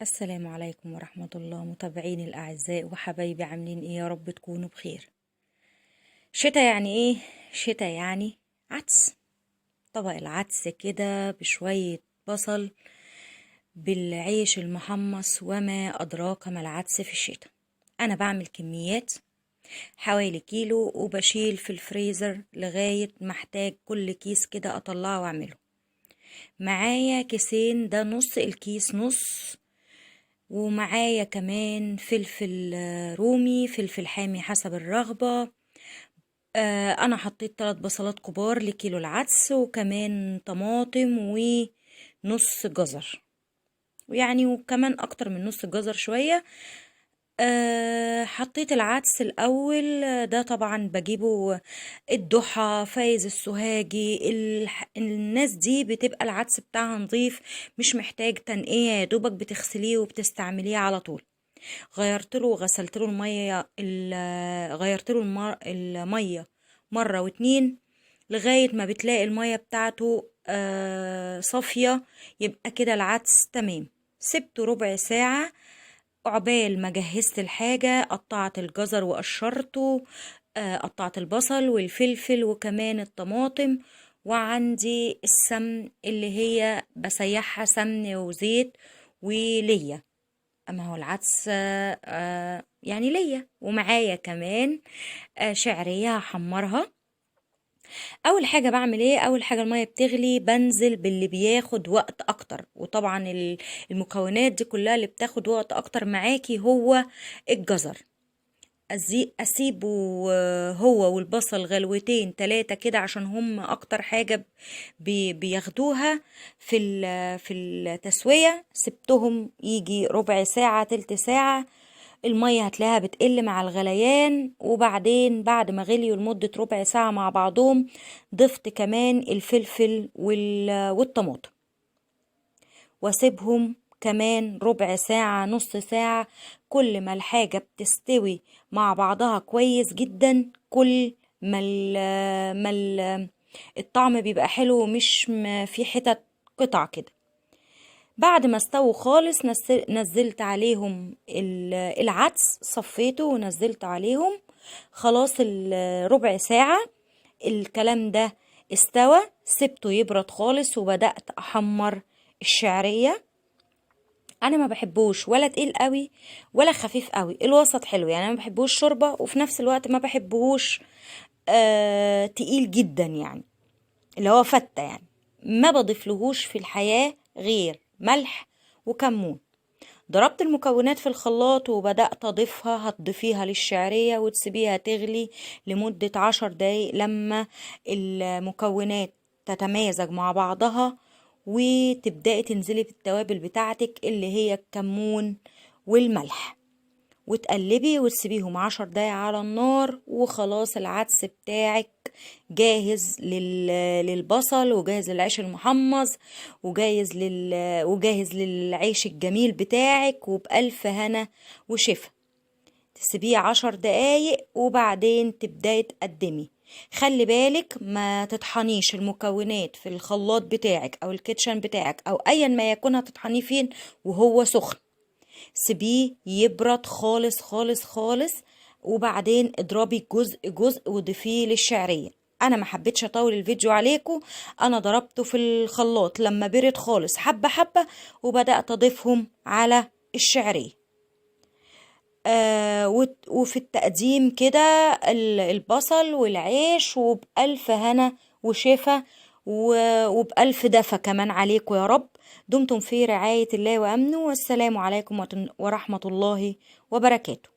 السلام عليكم ورحمة الله متابعيني الأعزاء وحبايبي، عاملين ايه؟ يا رب تكونوا بخير. شتا يعني ايه؟ شتا يعني عدس. طبق العدس كده بشوية بصل بالعيش المحمص، وما أدراك ما العدس في الشتا. أنا بعمل كميات حوالي كيلو، وبشيل في الفريزر لغاية ما احتاج كل كيس كده أطلعه وأعمله. معايا كيسين، ده نص الكيس نص، ومعايا كمان فلفل رومي، فلفل حامي حسب الرغبة. انا حطيت 3 بصلات كبار لكيلو العدس، وكمان طماطم ونص جزر، يعني وكمان اكتر من نص جزر شوية. حطيت العدس الاول، ده طبعا بجيبه الضحى، فايز السوهاجي، الناس دي بتبقى العدس بتاعها نظيف، مش محتاج تنقية، يا دوبك بتغسليه وبتستعمليه على طول. غيرت له وغسلت له غيرت له الميه مره واتنين، لغايه ما بتلاقي الميه بتاعته صافيه، يبقى كده العدس تمام. سبته ربع ساعه، عقبال ما جهزت الحاجه قطعت الجزر وقشرته، قطعت البصل والفلفل وكمان الطماطم، وعندي السمن اللي هي بسيحها سمن وزيت وليا. اما هو العدس يعني ليا، ومعايا كمان شعرية هحمرها. اول حاجة بعمل ايه؟ اول حاجة المية بتغلي بنزل باللي بياخد وقت اكتر، وطبعا المكونات دي كلها اللي بتاخد وقت اكتر معاكي هو الجزر. اسيبه هو والبصل غلوتين 3 كده، عشان هم اكتر حاجة بياخدوها في التسوية. سبتهم يجي ربع ساعة تلت ساعة، المية هتلاقيها بتقل مع الغليان، وبعدين بعد ما غليوا لمدة ربع ساعة مع بعضهم ضفت كمان الفلفل والطماطم، واسيبهم كمان ربع ساعة نص ساعة. كل ما الحاجة بتستوي مع بعضها كويس جدا، كل ما الطعم بيبقى حلو، مش في حتت قطع كده. بعد ما استووا خالص نزلت عليهم العدس، صفيته ونزلت عليهم. خلاص الربع ساعة الكلام ده استوى، سبته يبرد خالص، وبدأت أحمر الشعرية. انا ما بحبوش ولا تقيل قوي ولا خفيف قوي، الوسط حلو، يعني انا ما بحبوش شوربة، وفي نفس الوقت ما بحبوش تقيل جدا، يعني اللي هو فتة يعني. ما بضيفلهوش في الحياة غير ملح وكمون. ضربت المكونات في الخلاط وبدأت أضيفها. هتضيفيها للشعرية وتسيبيها تغلي لمدة 10 دقايق، لما المكونات تتمازج مع بعضها، وتبدأي تنزلي بالتوابل بتاعتك اللي هي الكمون والملح، وتقلبي وتسيبيهم 10 دقايق على النار. وخلاص العدس بتاعك جاهز للبصل، وجاهز للعيش المحمص، وجاهز للعيش الجميل بتاعك، وبألف هنا وشفا. تسيبيه 10 دقايق وبعدين تبداي تقدمي. خلي بالك ما تطحنيش المكونات في الخلاط بتاعك او الكيتشن بتاعك او ايا ما يكون هتطحنيه فين وهو سخن. سيبيه يبرد خالص خالص خالص، وبعدين اضربي جزء جزء وضيفيه للشعرية. انا ما حبيتش اطول الفيديو عليكم، انا ضربته في الخلاط لما برد خالص حبة حبة، وبدأت اضيفهم على الشعرية. وفي التقديم كده البصل والعيش، وبألف هنا وشفا، وبألف دفى كمان عليكم يا رب. دمتم في رعاية الله وأمنه، والسلام عليكم ورحمة الله وبركاته.